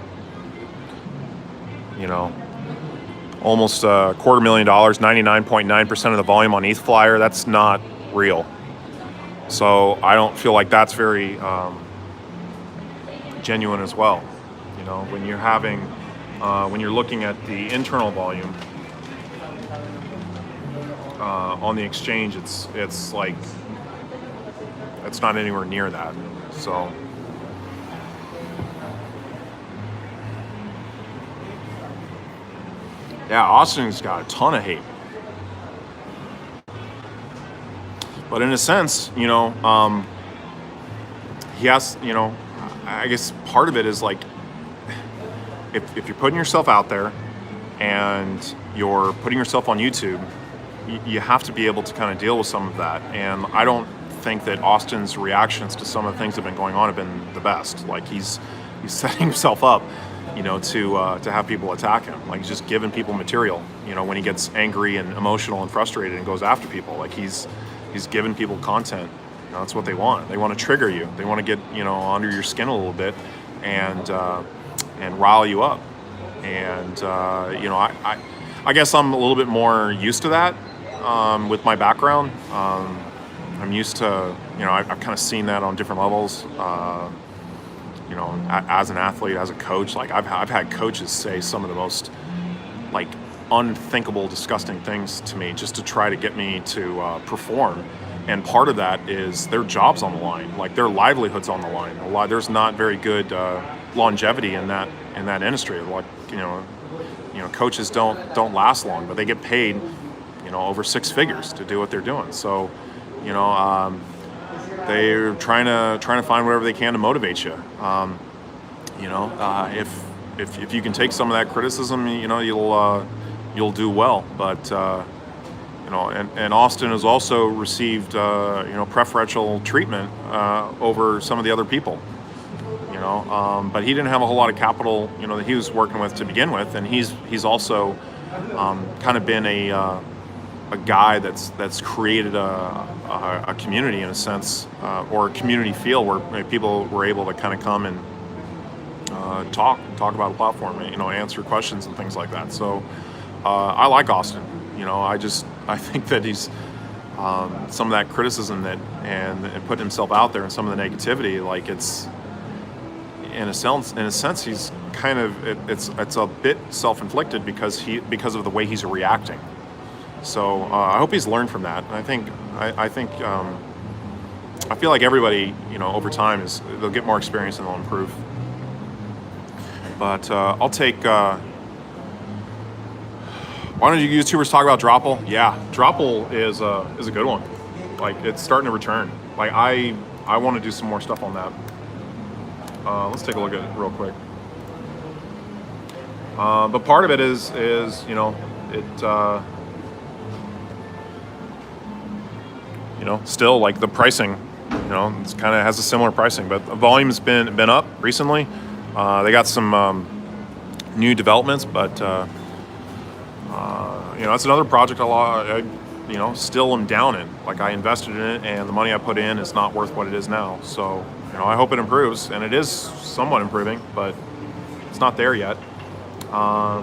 Almost $250,000, 99.9% of the volume on ETH Flyer. That's not real. So I don't feel like that's very genuine as well. When you're having, when you're looking at the internal volume on the exchange, it's like it's not anywhere near that. So. Yeah, Austin's got a ton of hate. But in a sense, he has, I guess part of it is like, if you're putting yourself out there and you're putting yourself on YouTube, you have to be able to kind of deal with some of that. And I don't think that Austin's reactions to some of the things that have been going on have been the best. Like he's setting himself up, to have people attack him. Like he's just giving people material, when he gets angry and emotional and frustrated and goes after people. Like he's giving people content. That's what they want. They want to trigger you. They want to get, under your skin a little bit and rile you up. And, I guess I'm a little bit more used to that with my background. I'm used to, I've kind of seen that on different levels. As an athlete, as a coach, like I've had coaches say some of the most like unthinkable, disgusting things to me just to try to get me to perform. And part of that is their job's on the line, like their livelihood's on the line. There's not very good longevity in that industry. Like coaches don't last long, but they get paid over six figures to do what they're doing. So they're trying to find whatever they can to motivate you. If you can take some of that criticism, you'll do well. But and Austin has also received preferential treatment over some of the other people. But he didn't have a whole lot of capital that he was working with to begin with, and he's also kind of been a guy that's created a community in a sense, or a community feel where people were able to kind of come and talk about the platform, answer questions and things like that. So I like Austin. I think that he's some of that criticism and putting himself out there and some of the negativity, like it's in a sense he's kind of it's a bit self-inflicted because of the way he's reacting. So I hope he's learned from that. And I feel like everybody, over time they'll get more experience and they'll improve. But I'll take. Why don't you YouTubers talk about Dropple? Yeah, Dropple is a good one. Like it's starting to return. Like I want to do some more stuff on that. Let's take a look at it real quick. But part of it is it. Still like the pricing, it's kind of has a similar pricing, but the volume's been up recently. They got some new developments, but that's another project still am down in. Like, I invested in it, and the money I put in is not worth what it is now. So, I hope it improves, and it is somewhat improving, but it's not there yet. I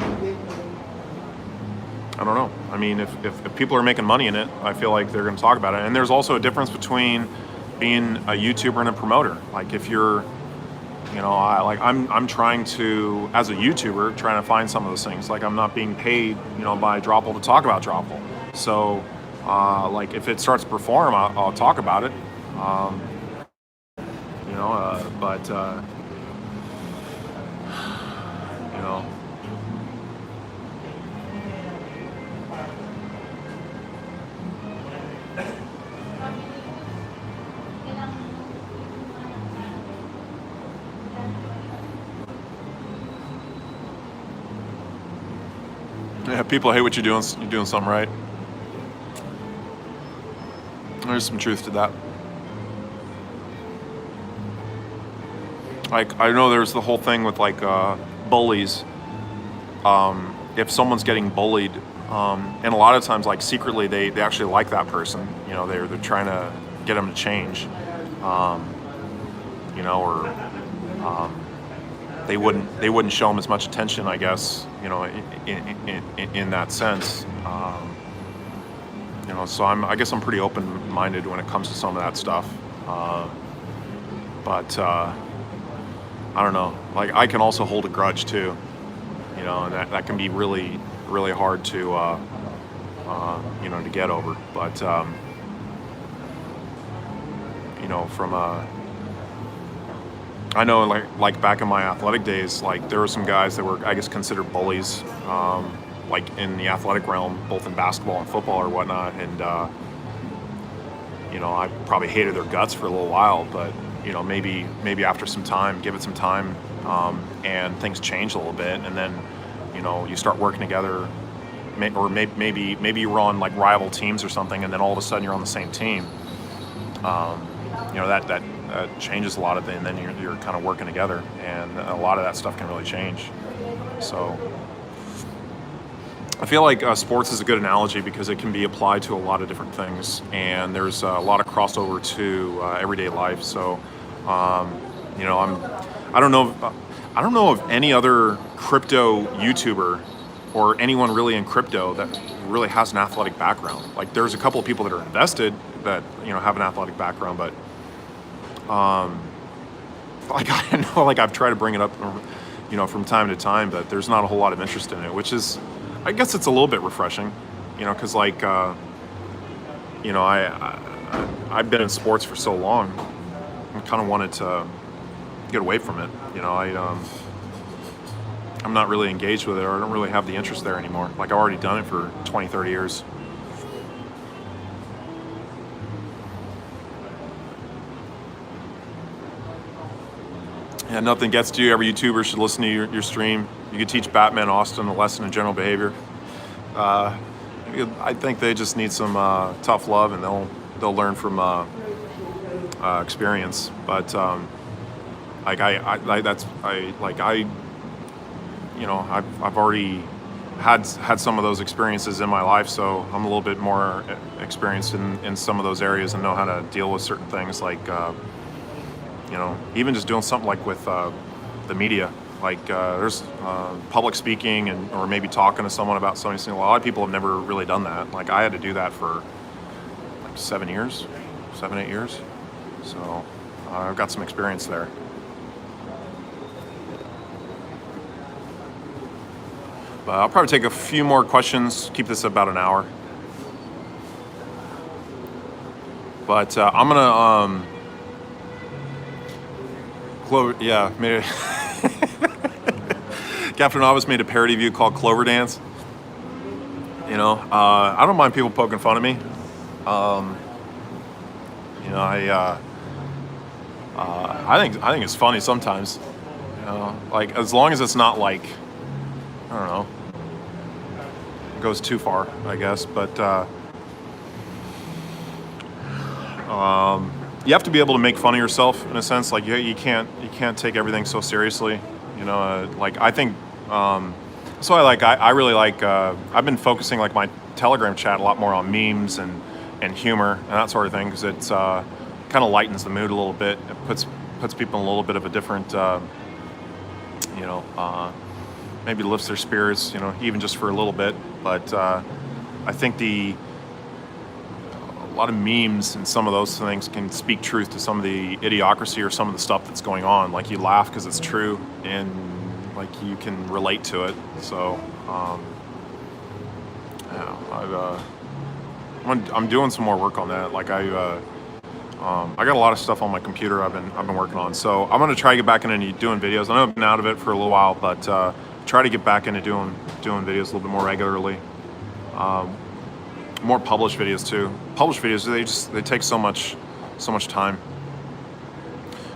don't know. I mean, if people are making money in it, I feel like they're going to talk about it. And there's also a difference between being a YouTuber and a promoter. Like, if you're, I'm trying to, as a YouTuber, trying to find some of those things. Like, I'm not being paid, by Dropple to talk about Dropple. So, like, if it starts to perform, I'll talk about it. But yeah, people hate what you're doing. You're doing something right. There's some truth to that. Like, I know there's the whole thing with, like, bullies. If someone's getting bullied, and a lot of times, like, secretly they actually like that person. They're trying to get them to change. Or they wouldn't show them as much attention, I guess. In that sense. So I guess I'm pretty open-minded when it comes to some of that stuff. But I don't know. Like, I can also hold a grudge too. And that can be really, really hard to to get over. But from I know, like back in my athletic days, like, there were some guys that were, I guess, considered bullies, like, in the athletic realm, both in basketball and football or whatnot. And I probably hated their guts for a little while, but maybe after some time, give it some time, and things change a little bit, and then you start working together, or maybe you run, like, rival teams or something, and then all of a sudden you're on the same team. That changes a lot of things, and then you're kind of working together, and a lot of that stuff can really change. So I feel like sports is a good analogy because it can be applied to a lot of different things, and there's a lot of crossover to everyday life. So I don't know of any other crypto YouTuber or anyone really in crypto that really has an athletic background. Like, there's a couple of people that are invested that have an athletic background, but like, I know, like, I've tried to bring it up from time to time, but there's not a whole lot of interest in it, which is, I guess, it's a little bit refreshing, because, like, I've been in sports for so long. I kind of wanted to get away from it. I'm not really engaged with it, or I don't really have the interest there anymore. Like, I've already done it for 20, 30 years. Yeah, nothing gets to you. Every YouTuber should listen to your stream. You could teach Batman Austin a lesson in general behavior. I think they just need some tough love, and they'll learn from experience. But I've already had some of those experiences in my life, so I'm a little bit more experienced in some of those areas and know how to deal with certain things, like even just doing something like with the media. Like, there's public speaking or maybe talking to someone about something. A lot of people have never really done that. Like, I had to do that for like 7, 8 years. So I've got some experience there. But I'll probably take a few more questions, keep this about an hour. But I'm gonna Clover, yeah, made Captain Novice made a parody of you called Clover Dance. I don't mind people poking fun at me. I think it's funny sometimes. Like, as long as it's not like, I don't know, it goes too far, I guess. But you have to be able to make fun of yourself in a sense. Like, you can't take everything so seriously. Like, I think so. I really like. I've been focusing, like, Telegram chat a lot more on memes and humor and that sort of thing, because it's kind of lightens the mood a little bit. It puts people in a little bit of a different, maybe lifts their spirits, even just for a little bit. But I think a lot of memes and some of those things can speak truth to some of the idiocracy or some of the stuff that's going on. Like, you laugh because it's true, and like you can relate to it. So I'm doing some more work on that. Like I got a lot of stuff on my computer I've been working on. So I'm gonna try to get back into doing videos. I know I've been out of it for a little while, but try to get back into doing videos a little bit more regularly. More published videos too. Published videos, they take so much time.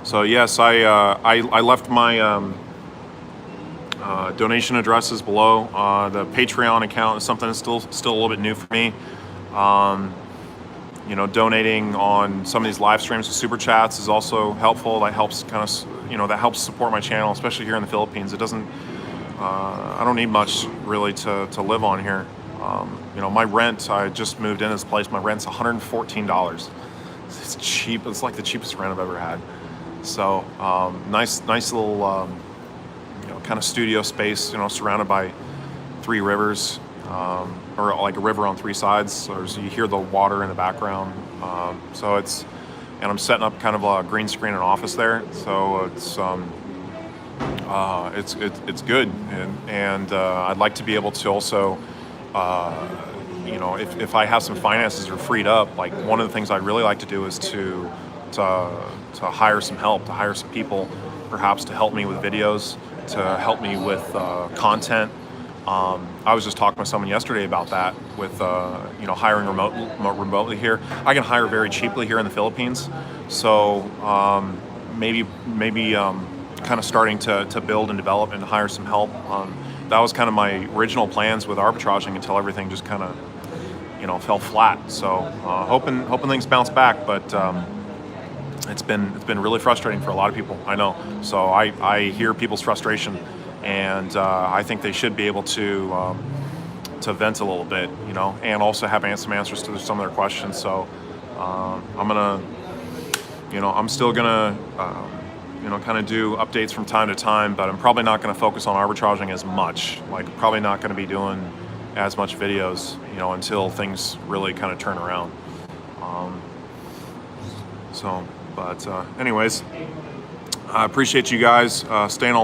So yes, I left my donation addresses below. The Patreon account is something that's still a little bit new for me. Donating on some of these live streams with super chats is also helpful. That helps that helps support my channel, especially here in the Philippines. It doesn't, I don't need much really to live on here. My rent, I just moved in this place. My rent's $114. It's cheap. It's like the cheapest rent I've ever had. So nice little kind of studio space, surrounded by 3 rivers, or like a river on 3 sides. So you hear the water in the background. And I'm setting up kind of a green screen and office there. So it's good, and I'd like to be able to also, if I have some finances are freed up, like one of the things I'd really like to do is to hire some help, to hire some people, perhaps to help me with videos, to help me with content. I was just talking with someone yesterday about that, with hiring remotely here. I can hire very cheaply here in the Philippines, so maybe kind of starting to build and develop and hire some help. That was kind of my original plans with arbitraging until everything just kind of fell flat. So hoping things bounce back, but it's been really frustrating for a lot of people, I know. So I hear people's frustration, and I think they should be able to vent a little bit, and also have some answers to some of their questions. So I'm still gonna kind of do updates from time to time, but I'm probably not going to focus on arbitraging as much. Like, probably not going to be doing as much videos, until things really kind of turn around. Anyways, I appreciate you guys staying on